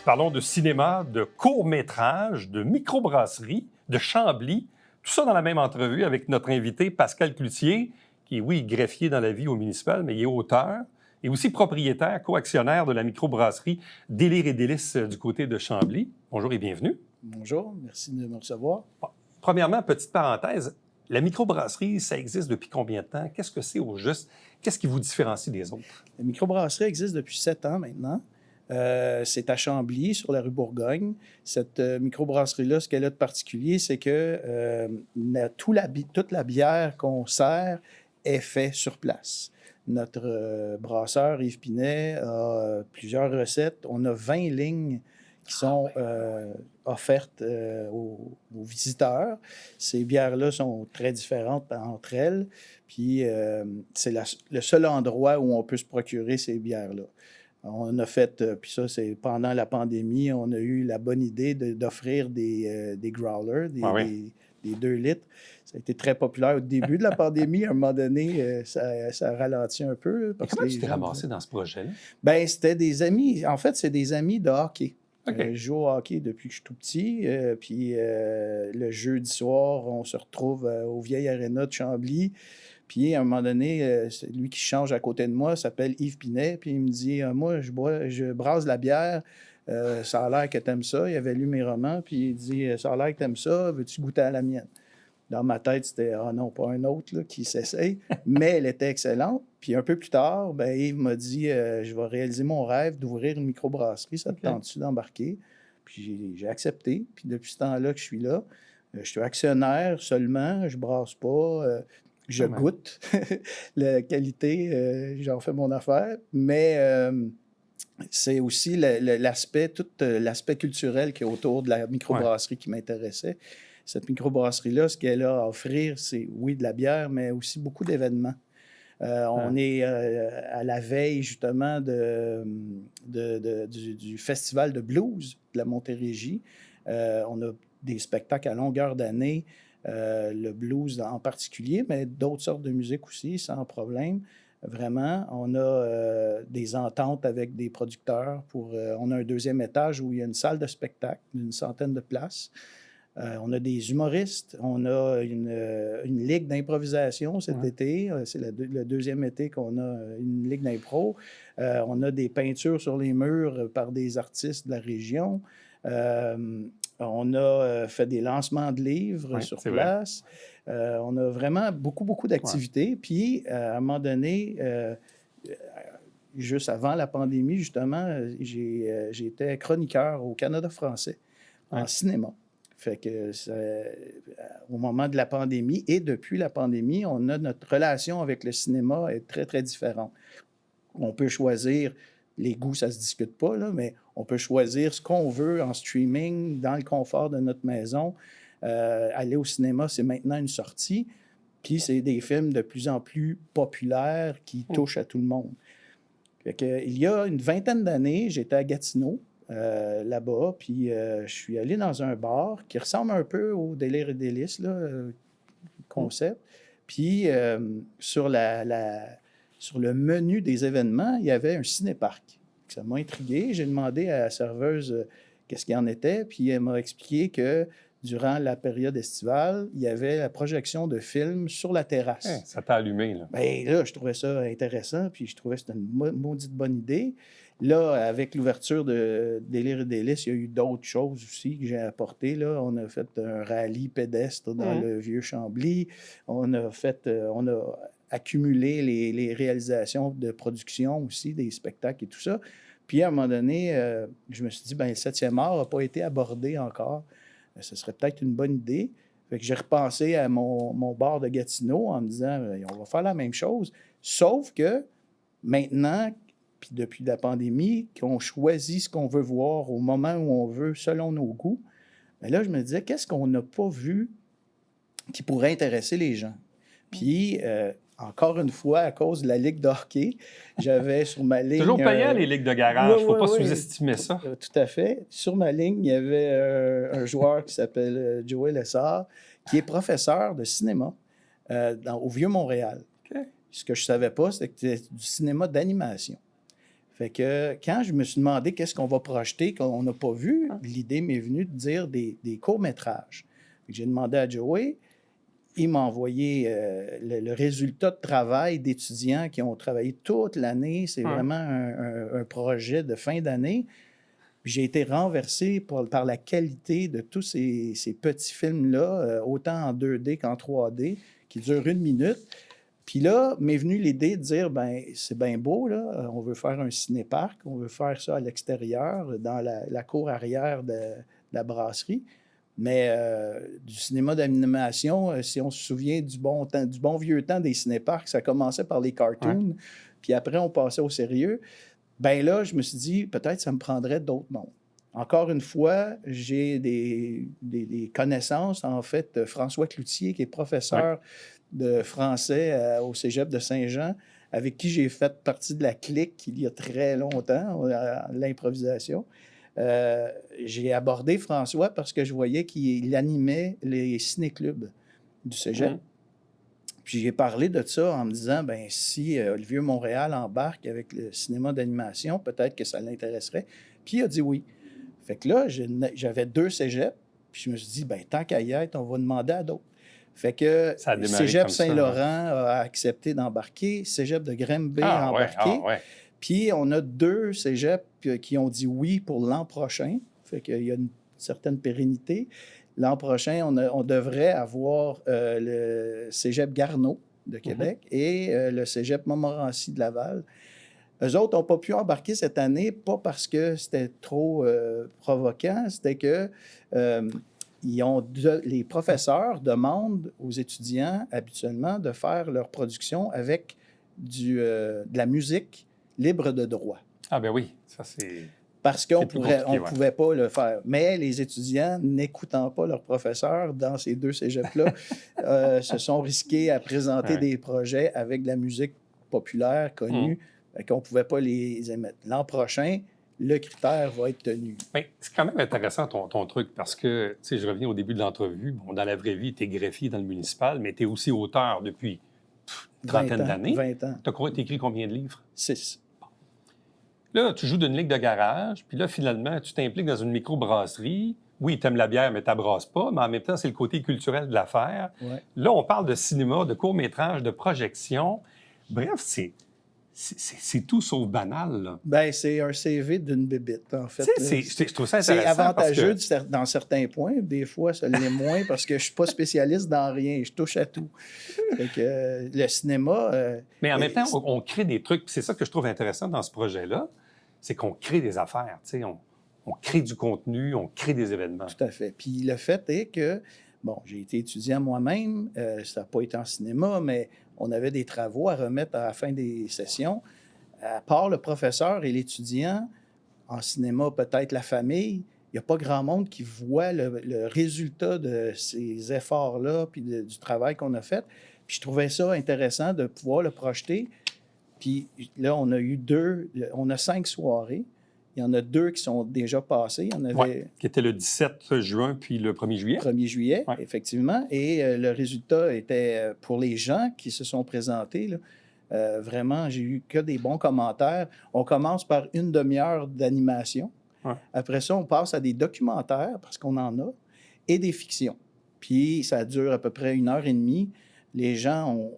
Parlons de cinéma, de court-métrage, de microbrasserie, de Chambly. Tout ça dans la même entrevue avec notre invité Pascal Cloutier, qui est, oui, greffier dans la vie au municipal, mais il est auteur et aussi propriétaire, co-actionnaire de la microbrasserie Délire et Délices du côté de Chambly. Bonjour et bienvenue. Bonjour, merci de me recevoir. Bon, premièrement, petite parenthèse, la microbrasserie, ça existe depuis combien de temps? Qu'est-ce que c'est au juste? Qu'est-ce qui vous différencie des autres? La microbrasserie existe depuis 7 ans maintenant. C'est à Chambly, sur la rue Bourgogne. Cette microbrasserie-là, ce qu'elle a de particulier, c'est que toute la bière qu'on sert est faite sur place. Notre brasseur, Yves Pinet, a plusieurs recettes. On a 20 lignes qui sont offertes aux visiteurs. Ces bières-là sont très différentes entre elles. Puis c'est le seul endroit où on peut se procurer ces bières-là. On a fait, puis ça, c'est pendant la pandémie, on a eu la bonne idée d'offrir des growlers, des 2 litres. Ça a été très populaire au début de la pandémie. À un moment donné, ça a ralenti un peu. Parce comment tu t'es ramassé dans ce projet-là? Bien, c'était des amis. En fait, c'est des amis de hockey. Okay. Je joue au hockey depuis que je suis tout petit. Puis le jeudi soir, on se retrouve au vieil aréna de Chambly. Puis, à un moment donné, lui qui change à côté de moi s'appelle Yves Pinet. Puis, il me dit moi, je brasse la bière. Ça a l'air que t'aimes ça. Il avait lu mes romans. Puis, il dit ça a l'air que t'aimes ça. Veux-tu goûter à la mienne? Dans ma tête, c'était non, pas un autre là, qui s'essaye. Mais elle était excellente. Puis, un peu plus tard, ben, Yves m'a dit je vais réaliser mon rêve d'ouvrir une microbrasserie. Ça te tente-tu d'embarquer? Puis, j'ai accepté. Puis, depuis ce temps-là que je suis là, je suis actionnaire seulement. Je brasse pas. Je goûte la qualité, j'en fais mon affaire, mais c'est aussi tout l'aspect culturel qui est autour de la microbrasserie qui m'intéressait. Cette microbrasserie-là, ce qu'elle a à offrir, c'est, oui, de la bière, mais aussi beaucoup d'événements. On est à la veille, justement, du festival de blues de la Montérégie. On a des spectacles à longueur d'année. Le blues en particulier, mais d'autres sortes de musique aussi, sans problème. Vraiment, on a des ententes avec des producteurs. On a un 2e étage où il y a une salle de spectacle d'une 100aine de places. On a des humoristes. On a une ligue d'improvisation cet été. C'est le 2e été qu'on a une ligue d'impro. On a des peintures sur les murs par des artistes de la région. On a fait des lancements de livres sur place. On a vraiment beaucoup d'activités. Puis, à un moment donné, juste avant la pandémie, justement, j'étais chroniqueur au Canada français en cinéma. Fait que au moment de la pandémie et depuis la pandémie, notre relation avec le cinéma est très, très différente. On peut choisir... Les goûts, ça ne se discute pas, là, mais on peut choisir ce qu'on veut en streaming, dans le confort de notre maison. Aller au cinéma, c'est maintenant une sortie. Puis c'est des films de plus en plus populaires qui touchent à tout le monde. Fait que, il y a une 20aine d'années, j'étais à Gatineau, là-bas, puis je suis allé dans un bar qui ressemble un peu au Délire et Délices, là, concept. Puis sur le menu des événements, il y avait un cinéparc. Ça m'a intrigué. J'ai demandé à la serveuse qu'est-ce qu'il y en était, puis elle m'a expliqué que durant la période estivale, il y avait la projection de films sur la terrasse. Hey, ça t'a allumé, là. Bien, là, je trouvais ça intéressant, puis je trouvais que c'était une maudite bonne idée. Là, avec l'ouverture de Délire et Délices, il y a eu d'autres choses aussi que j'ai apportées. Là, on a fait un rallye pédestre dans le vieux Chambly. On a accumulé les réalisations de production aussi, des spectacles et tout ça. Puis, à un moment donné, je me suis dit, bien, le 7e art n'a pas été abordé encore. Ce serait peut-être une bonne idée. Fait que j'ai repensé à mon bar de Gatineau en me disant, on va faire la même chose. Sauf que maintenant, puis depuis la pandémie, qu'on choisit ce qu'on veut voir au moment où on veut, selon nos goûts, bien là, je me disais, qu'est-ce qu'on n'a pas vu qui pourrait intéresser les gens? Puis, encore une fois, à cause de la Ligue de hockey, j'avais sur ma ligne... Toujours payant, les ligues de garage. Il ne faut pas sous-estimer ça. Tout à fait. Sur ma ligne, il y avait un joueur qui s'appelle Joey Lessard, qui est professeur de cinéma au Vieux-Montréal. Okay. Ce que je ne savais pas, c'était que c'était du cinéma d'animation. Fait que quand je me suis demandé qu'est-ce qu'on va projeter, qu'on n'a pas vu, l'idée m'est venue de dire des courts-métrages. J'ai demandé à Joey, il m'a envoyé le résultat de travail d'étudiants qui ont travaillé toute l'année. C'est vraiment un projet de fin d'année. J'ai été renversé par la qualité de tous ces petits films-là, autant en 2D qu'en 3D, qui durent 1 minute. Puis là, m'est venue l'idée de dire, ben c'est bien beau, là, on veut faire un ciné-parc, on veut faire ça à l'extérieur, dans la cour arrière de la brasserie. Mais du cinéma d'animation, si on se souvient du bon temps, du bon vieux temps des ciné-parcs, ça commençait par les cartoons, puis après on passait au sérieux. Ben là, je me suis dit, peut-être ça me prendrait d'autres noms. Encore une fois, j'ai des connaissances. En fait, François Cloutier, qui est professeur de français au Cégep de Saint-Jean, avec qui j'ai fait partie de la clique il y a très longtemps, l'improvisation. J'ai abordé François parce que je voyais qu'il animait les ciné-clubs du Cégep. Puis j'ai parlé de ça en me disant, ben si le Vieux-Montréal embarque avec le cinéma d'animation, peut-être que ça l'intéresserait. Puis il a dit oui. Fait que là, j'avais 2 cégeps, puis je me suis dit, ben tant qu'à y être, on va demander à d'autres. Fait que Cégep Saint-Laurent a accepté d'embarquer, Cégep de Granby a embarqué. Puis on a 2 cégeps qui ont dit oui pour l'an prochain. Fait qu'il y a une certaine pérennité. L'an prochain, on devrait avoir le Cégep Garneau de Québec et le Cégep Montmorency de Laval. Eux autres n'ont pas pu embarquer cette année, pas parce que c'était trop provoquant, c'était que les professeurs demandent aux étudiants habituellement de faire leur production avec de la musique libre de droit. Ah ben oui, ça c'est... Parce qu'on ne pouvait pas le faire. Mais les étudiants, n'écoutant pas leurs professeurs dans ces 2 cégeps-là, se sont risqués à présenter des projets avec de la musique populaire connue, qu'on ne pouvait pas les émettre. L'an prochain, le critère va être tenu. Bien, c'est quand même intéressant ton truc parce que, tu sais, je reviens au début de l'entrevue. Bon, dans la vraie vie, tu es greffier dans le municipal, mais tu es aussi auteur depuis une trentaine d'années. 20 ans. Tu as écrit combien de livres? 6. Là, tu joues d'une ligue de garage, puis là, finalement, tu t'impliques dans une microbrasserie. Oui, tu aimes la bière, mais tu n'abrasses pas, mais en même temps, c'est le côté culturel de l'affaire. Ouais. Là, on parle de cinéma, de court-métrage, de projection. Bref, c'est tout sauf banal, là. Bien, c'est un CV d'une bébite, en fait. Je trouve ça intéressant. C'est avantageux dans certains points. Des fois, ça l'est moins parce que je ne suis pas spécialiste dans rien. Je touche à tout. Fait que, le cinéma... mais en même temps, on crée des trucs. C'est ça que je trouve intéressant dans ce projet-là, c'est qu'on crée des affaires. On crée du contenu, on crée des événements. Tout à fait. Puis le fait est que, bon, j'ai été étudiant moi-même. Ça n'a pas été en cinéma, mais on avait des travaux à remettre à la fin des sessions. À part le professeur et l'étudiant, en cinéma, peut-être la famille, il n'y a pas grand monde qui voit le résultat de ces efforts-là puis du travail qu'on a fait. Puis je trouvais ça intéressant de pouvoir le projeter. Puis là, on a 5 soirées. Il y en a 2 qui sont déjà passées. Il y en avait... qui était le 17 juin puis le 1er juillet. 1er juillet, effectivement. Et le résultat était, pour les gens qui se sont présentés, là, vraiment, j'ai eu que des bons commentaires. On commence par 1 demi-heure d'animation. Après ça, on passe à des documentaires, parce qu'on en a, et des fictions. Puis ça dure à peu près 1h30. Les gens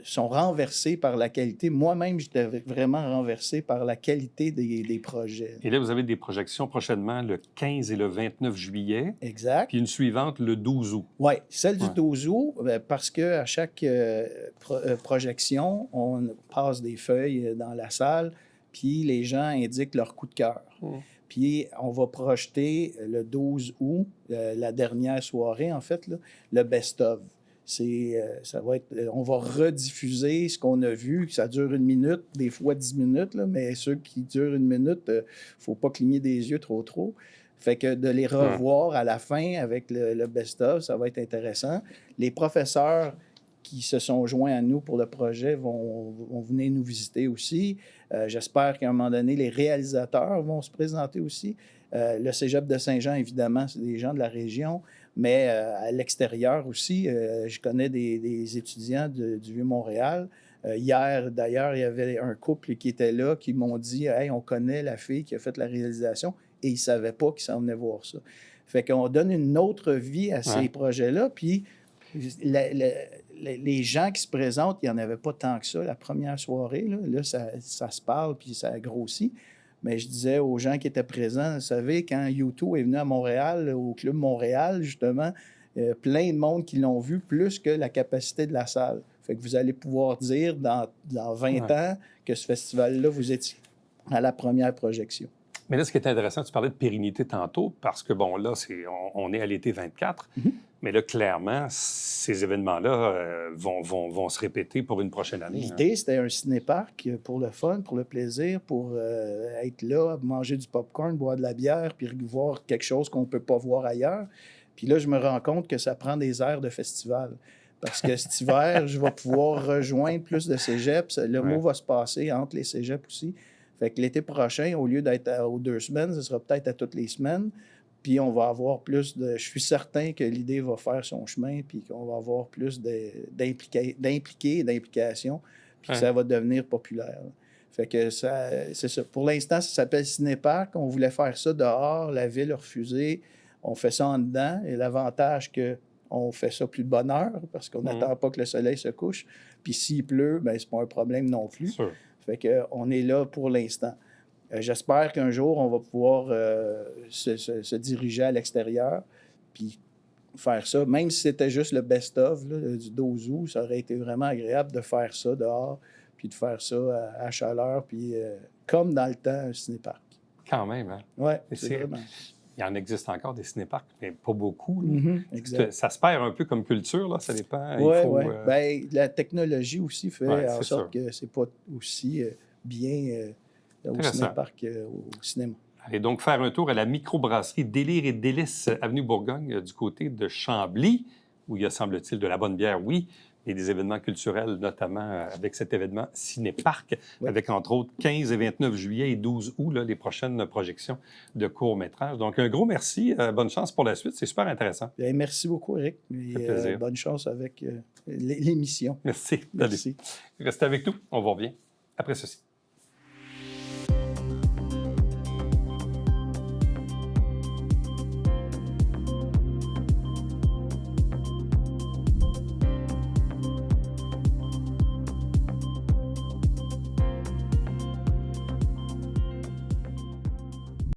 sont renversés par la qualité. Moi-même, j'étais vraiment renversé par la qualité des projets. Et là, vous avez des projections prochainement le 15 et le 29 juillet. Exact. Puis une suivante le 12 août. Oui, celle du 12 août, parce qu'à chaque projection, on passe des feuilles dans la salle, puis les gens indiquent leur coup de cœur. Puis on va projeter le 12 août, la dernière soirée, en fait, là, le best-of. Ça va être, on va rediffuser ce qu'on a vu. Ça dure 1 minute, des fois 10 minutes, là, mais ceux qui durent 1 minute, il ne faut pas cligner des yeux trop. Fait que de les revoir à la fin avec le best-of, ça va être intéressant. Les professeurs qui se sont joints à nous pour le projet vont venir nous visiter aussi. J'espère qu'à un moment donné, les réalisateurs vont se présenter aussi. Le Cégep de Saint-Jean, évidemment, c'est des gens de la région, mais à l'extérieur aussi, je connais des étudiants du Vieux-Montréal. Hier, d'ailleurs, il y avait un couple qui était là qui m'ont dit « Hey, on connaît la fille qui a fait la réalisation » et ils ne savaient pas qu'ils s'en venaient voir ça. Fait qu'on donne une autre vie à ces projets-là, puis les gens qui se présentent, il n'y en avait pas tant que ça la première soirée. Là ça se parle, puis ça grossit. Mais je disais aux gens qui étaient présents, vous savez, quand U2 est venu à Montréal, au Club Montréal, justement, plein de monde qui l'ont vu, plus que la capacité de la salle. Fait que vous allez pouvoir dire dans 20 ans que ce festival-là, vous étiez à la première projection. Mais là, ce qui est intéressant, tu parlais de pérennité tantôt, parce que, bon, là, on est à l'été 24, mais là, clairement, ces événements-là vont se répéter pour une prochaine année. L'idée, c'était un ciné-parc pour le fun, pour le plaisir, pour être là, manger du popcorn, boire de la bière, puis voir quelque chose qu'on ne peut pas voir ailleurs. Puis là, je me rends compte que ça prend des airs de festival. Parce que cet hiver, je vais pouvoir rejoindre plus de cégeps. Le mot va se passer entre les cégeps aussi. Fait que l'été prochain, au lieu d'être aux 2 semaines, ce sera peut-être à toutes les semaines. Puis on va avoir plus de... Je suis certain que l'idée va faire son chemin, puis qu'on va avoir plus d'impliqués et d'implications, puis que ça va devenir populaire. Fait que c'est ça. Pour l'instant, ça s'appelle Cinéparc. On voulait faire ça dehors. La ville a refusé. On fait ça en dedans. Et l'avantage qu'on fait ça plus de bonne heure, parce qu'on n'attend pas que le soleil se couche. Puis s'il pleut, bien, c'est pas un problème non plus. Sûr. Fait qu'on est là pour l'instant. J'espère qu'un jour, on va pouvoir se diriger à l'extérieur puis faire ça. Même si c'était juste le best-of du 12 août, ça aurait été vraiment agréable de faire ça dehors puis de faire ça à chaleur, puis comme dans le temps, un cinéparc. Quand même, hein? Oui, c'est vraiment... Il en existe encore des cinéparcs, mais pas beaucoup. Exact. Ça se perd un peu comme culture, là, ça dépend. Oui. Bien, la technologie aussi fait en sorte que c'est pas aussi bien au cinéparc au cinéma. Allez donc faire un tour à la microbrasserie Délire et Délices, avenue Bourgogne, du côté de Chambly, où il y a, semble-t-il, de la bonne bière, oui, et des événements culturels, notamment avec cet événement Cinéparc, avec entre autres 15 et 29 juillet et 12 août, là, les prochaines projections de courts-métrages. Donc, un gros merci. Bonne chance pour la suite. C'est super intéressant. Bien, merci beaucoup, Eric. Et, bonne chance avec l'émission. Merci. Merci. Restez avec nous. On vous revient après ceci.